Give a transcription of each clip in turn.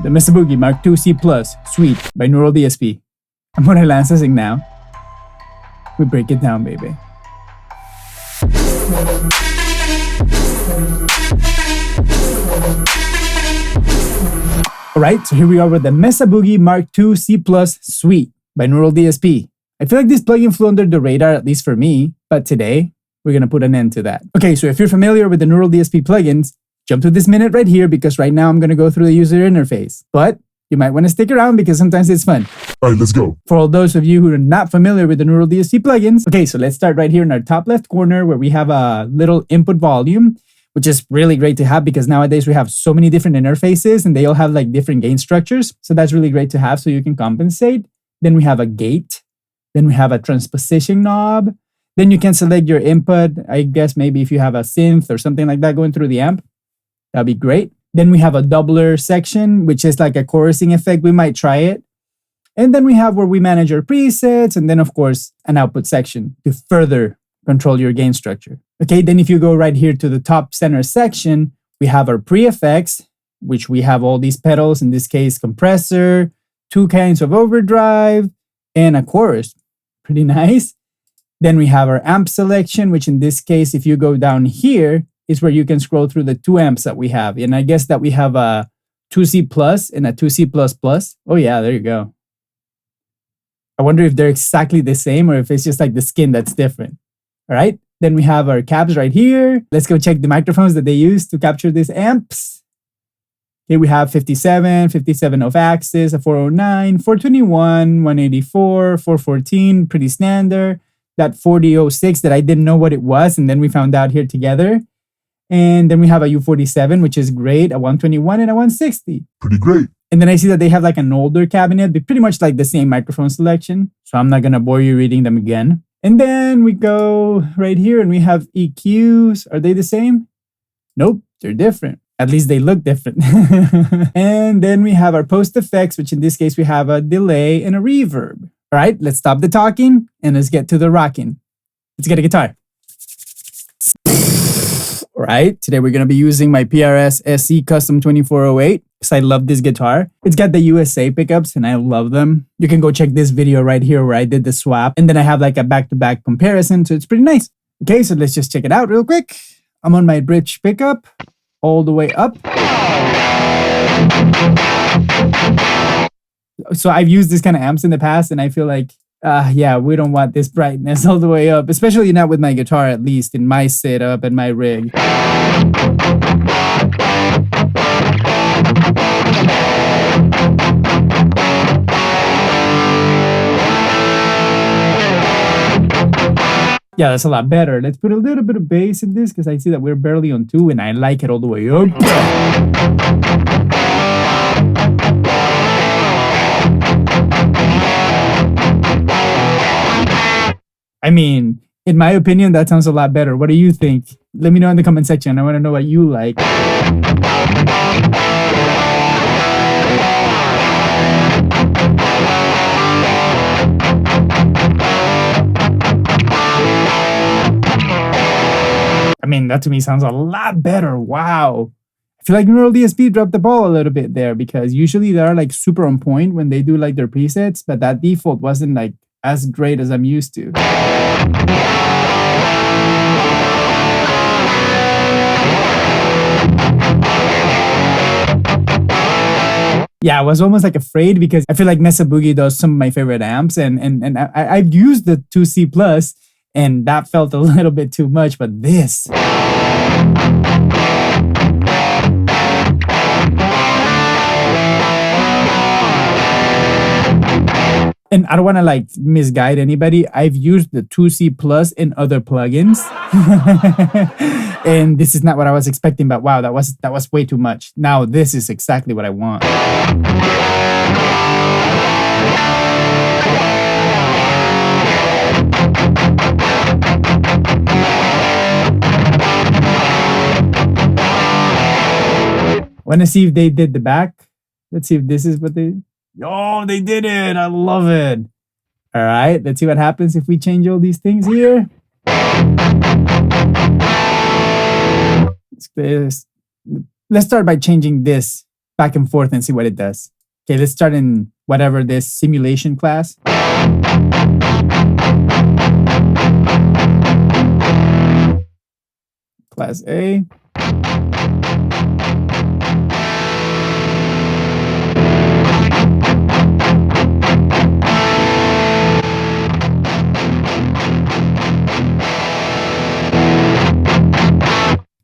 the Mesa Boogie Mark II C Suite by Neural DSP. I'm gonna lancing now. We break it down, baby. Alright, so here we are with the Mesa Boogie Mark II C Suite by Neural DSP. I feel like this plugin flew under the radar, at least for me, but today we're gonna put an end to that. Okay, so if you're familiar with the Neural DSP plugins, jump to this minute right here because right now I'm gonna go through the user interface. But you might want to stick around because sometimes it's fun. All right, let's go. For all those of you who are not familiar with the Neural DSP plugins, okay, so let's start right here in our top left corner where we have a little input volume, which is really great to have because nowadays we have so many different interfaces and they all have like different gain structures. So that's really great to have so you can compensate. Then we have a gate. Then we have a transposition knob. Then you can select your input. I guess maybe if you have a synth or something like that going through the amp, that'd be great. Then we have a doubler section, which is like a chorusing effect. We might try it. And then we have where we manage our presets. And then, of course, an output section to further control your gain structure. Okay, then if you go right here to the top center section, we have our pre-effects, which we have all these pedals, in this case, compressor, 2 kinds of overdrive, and a chorus. Pretty nice. Then we have our amp selection, which in this case, if you go down here, is where you can scroll through the 2 amps that we have. And I guess that we have a 2C+ and a 2C++. Oh yeah, there you go. I wonder if they're exactly the same or if it's just like the skin that's different. All right. Then we have our cabs right here. Let's go check the microphones that they use to capture these amps. Here we have 57 off axis, a 409, 421, 184, 414, pretty standard. That 4006 that I didn't know what it was, and then we found out here together. And then we have a U47, which is great, a 121 and a 160. Pretty great. And then I see that they have like an older cabinet, but pretty much like the same microphone selection. So I'm not gonna bore you reading them again. And then we go right here and we have EQs. Are they the same? Nope, they're different. At least they look different. And then we have our post effects, which in this case we have a delay and a reverb. All right, let's stop the talking and let's get to the rocking. Let's get a guitar. All right, today we're gonna be using my PRS SE Custom 2408 because I love this guitar. It's got the USA pickups and I love them. You can go check this video right here where I did the swap. And then I have like a back-to-back comparison, so it's pretty nice. Okay, so let's just check it out real quick. I'm on my bridge pickup all the way up. So I've used this kind of amps in the past and I feel like, yeah, we don't want this brightness all the way up, especially not with my guitar, at least in my setup and my rig. Yeah, that's a lot better. Let's put a little bit of bass in this because I see that we're barely on 2 and I like it all the way up. I mean, in my opinion, that sounds a lot better. What do you think? Let me know in the comment section. I want to know what you like. I mean, that to me sounds a lot better. Wow. I feel like Neural DSP dropped the ball a little bit there because usually they are like super on point when they do like their presets, but that default wasn't like as great as I'm used to. Yeah, I was almost like afraid because I feel like Mesa Boogie does some of my favorite amps and I've used the 2C+ and that felt a little bit too much, but this. And I don't want to like misguide anybody. I've used the 2C+ in other plugins. And this is not what I was expecting, but wow, that was way too much. Now this is exactly what I want. Want to see if they did the back? Let's see if this is what they... Oh, they did it. I love it. All right, let's see what happens if we change all these things here. Let's start by changing this back and forth and see what it does. Okay, let's start in whatever this simulation class. Class A.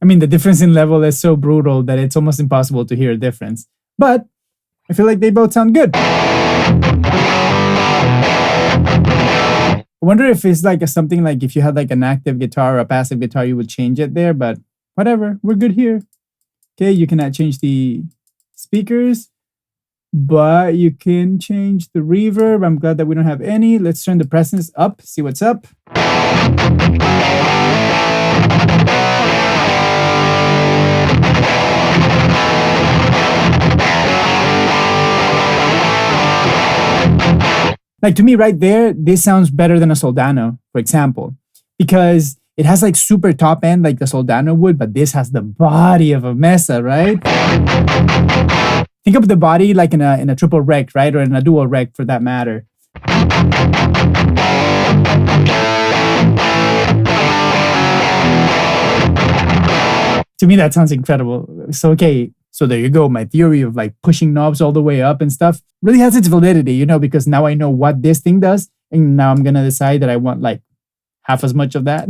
I mean, the difference in level is so brutal that it's almost impossible to hear a difference. But I feel like they both sound good. I wonder if it's like something like if you had like an active guitar or a passive guitar, you would change it there, but whatever, we're good here. Okay, you cannot change the speakers, but you can change the reverb. I'm glad that we don't have any. Let's turn the presence up, see what's up. Like to me right there, this sounds better than a Soldano, for example, because it has like super top end like the Soldano would, but this has the body of a Mesa, right? Think of the body like in a triple rec, right? Or in a dual rec for that matter. To me, that sounds incredible. So, okay. So there you go. My theory of like pushing knobs all the way up and stuff really has its validity, you know, because now I know what this thing does. And now I'm going to decide that I want like half as much of that,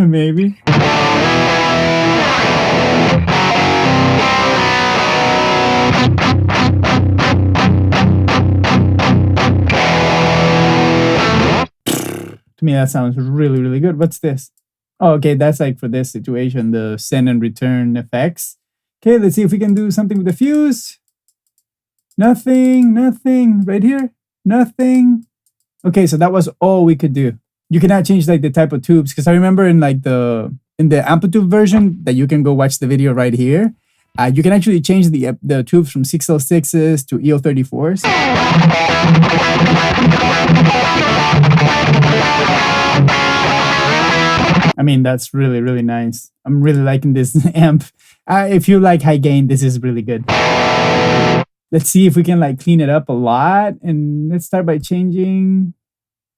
maybe. To me, that sounds really, really good. What's this? Oh, okay. That's like for this situation, the send and return effects. Okay, let's see if we can do something with the fuse. Nothing. Right here, nothing. Okay, so that was all we could do. You cannot change like the type of tubes, because I remember in like the amplitude version that you can go watch the video right here. You can actually change the tubes from 6L6s to EL34s. I mean, that's really, really nice. I'm really liking this amp. If you like high gain, this is really good. Let's see if we can like clean it up a lot. And let's start by changing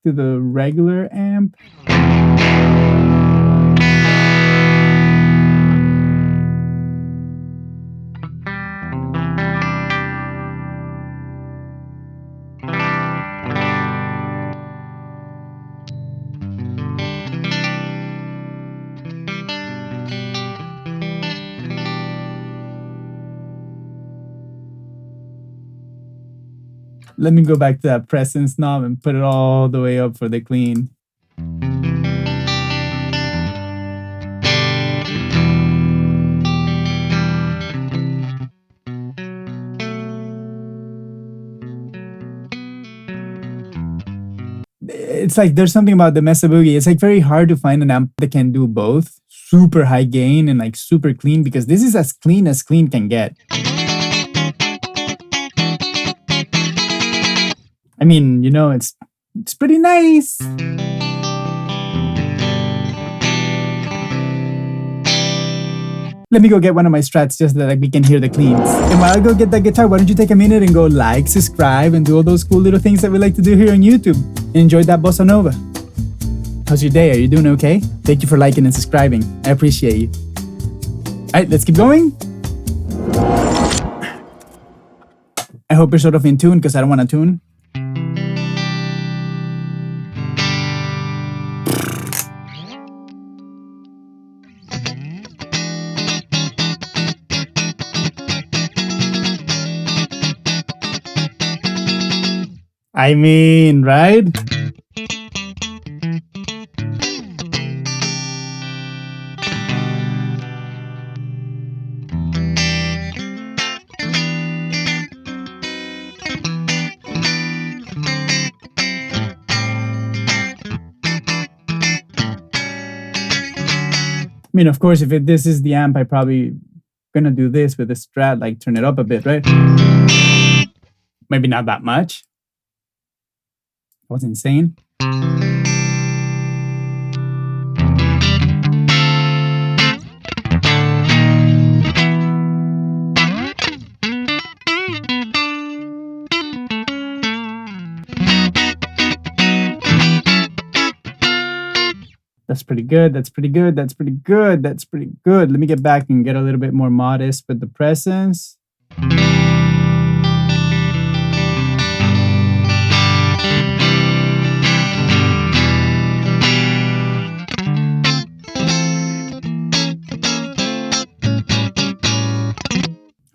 to the regular amp. Let me go back to that presence knob and put it all the way up for the clean. It's like there's something about the Mesa Boogie. It's like very hard to find an amp that can do both super high gain and like super clean, because this is as clean can get. I mean, you know, it's pretty nice. Let me go get one of my strats just so that we can hear the cleans. And while I go get that guitar, why don't you take a minute and go like, subscribe, and do all those cool little things that we like to do here on YouTube. And enjoy that bossa nova. How's your day? Are you doing okay? Thank you for liking and subscribing. I appreciate you. All right, let's keep going. I hope you're sort of in tune, because I don't want to tune. I mean, right? I mean, of course, if this is the amp, I probably gonna do this with a Strat, like turn it up a bit, right? Maybe not that much. That was insane. That's pretty good. That's pretty good. That's pretty good. That's pretty good. Let me get back and get a little bit more modest with the presence.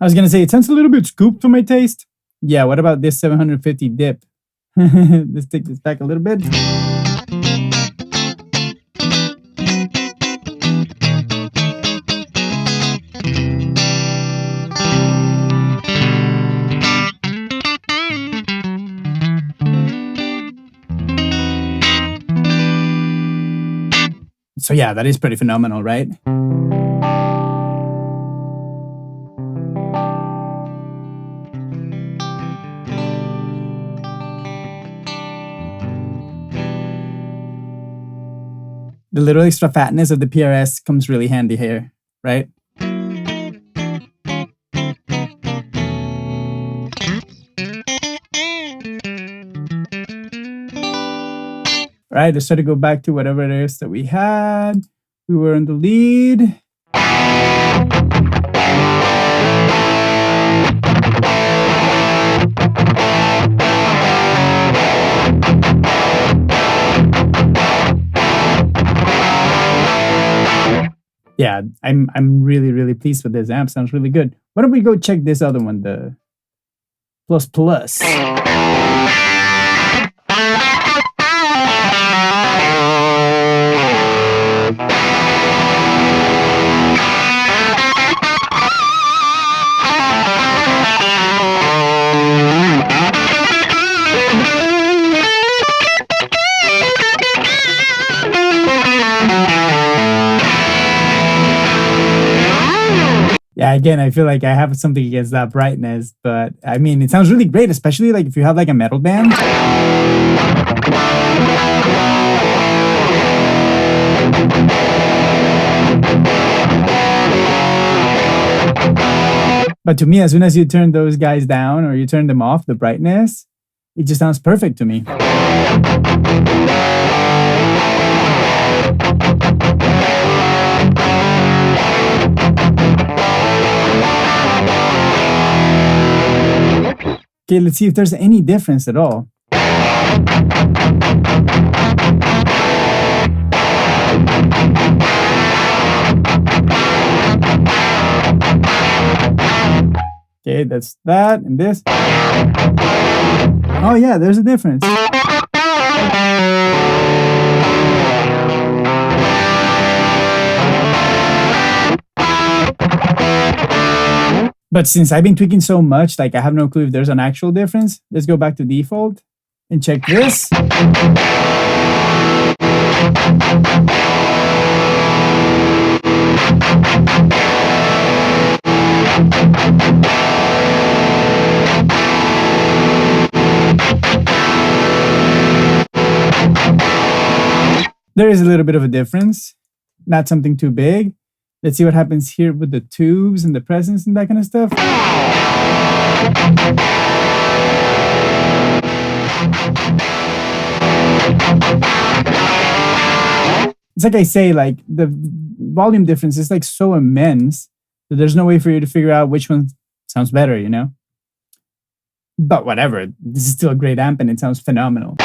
I was gonna say it sounds a little bit scooped for my taste. Yeah, what about this 750 dip? Let's take this back a little bit. So yeah, that is pretty phenomenal, right? The little extra fatness of the PRS comes really handy here, right? All right, let's try to go back to whatever it is that we had. We were in the lead. Yeah, I'm really pleased with this amp. Sounds really good. Why don't we go check this other one, the Plus Plus. Yeah, again, I feel like I have something against that brightness, but I mean, it sounds really great, especially like if you have like a metal band. But to me, as soon as you turn those guys down or you turn them off, the brightness, it just sounds perfect to me. Okay, let's see if there's any difference at all. Okay, that's that and this. Oh yeah, there's a difference. But since I've been tweaking so much, like I have no clue if there's an actual difference. Let's go back to default and check this. There is a little bit of a difference, not something too big. Let's see what happens here with the tubes and the presence and that kind of stuff. It's like I say, like the volume difference is like so immense that there's no way for you to figure out which one sounds better, you know? But whatever, this is still a great amp and it sounds phenomenal.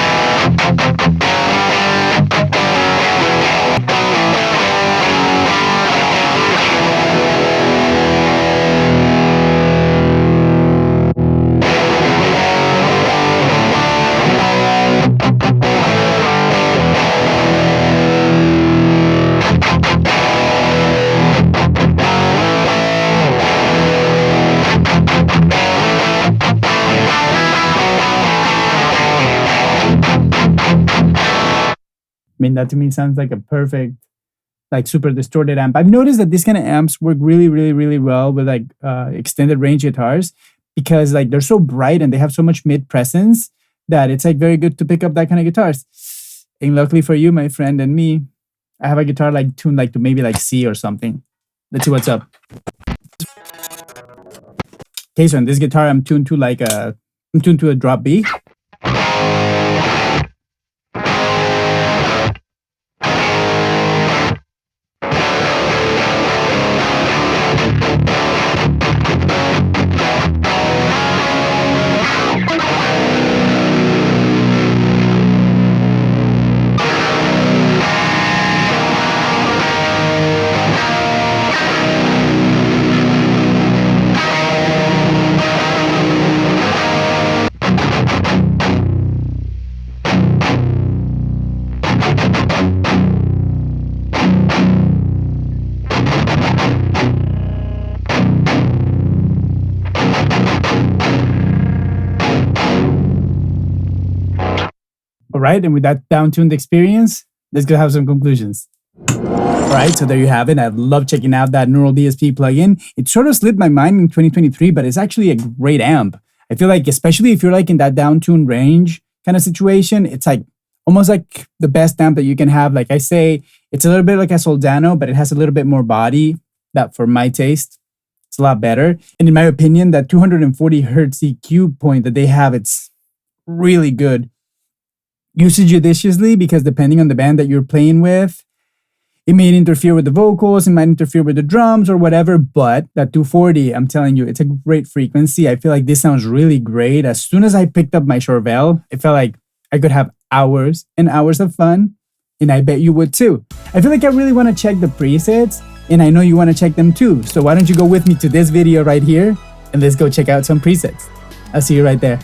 I mean, that to me sounds like a perfect, like super distorted amp. I've noticed that these kind of amps work really well with like extended range guitars because like they're so bright and they have so much mid presence that it's like very good to pick up that kind of guitars. And luckily for you, my friend, and me, I have a guitar like tuned like to maybe like C or something. Let's see what's up. Okay, so on this guitar, I'm tuned to a drop B. right, and with that down-tuned experience, let's go have some conclusions. All right, so there you have it. I love checking out that Neural DSP plugin. It sort of slipped my mind in 2023, but it's actually a great amp. I feel like, especially if you're like in that down-tuned range kind of situation, it's like almost like the best amp that you can have. Like I say, it's a little bit like a Soldano, but it has a little bit more body. That, for my taste, it's a lot better. And in my opinion, that 240 hertz EQ point that they have, it's really good. Use it judiciously, because depending on the band that you're playing with, it may interfere with the vocals, it might interfere with the drums or whatever, but that 240, I'm telling you, it's a great frequency. I feel like this sounds really great. As soon as I picked up my Charvel, it felt like I could have hours and hours of fun, and I bet you would too. I feel like I really want to check the presets, and I know you want to check them too. So why don't you go with me to this video right here, and let's go check out some presets. I'll see you right there.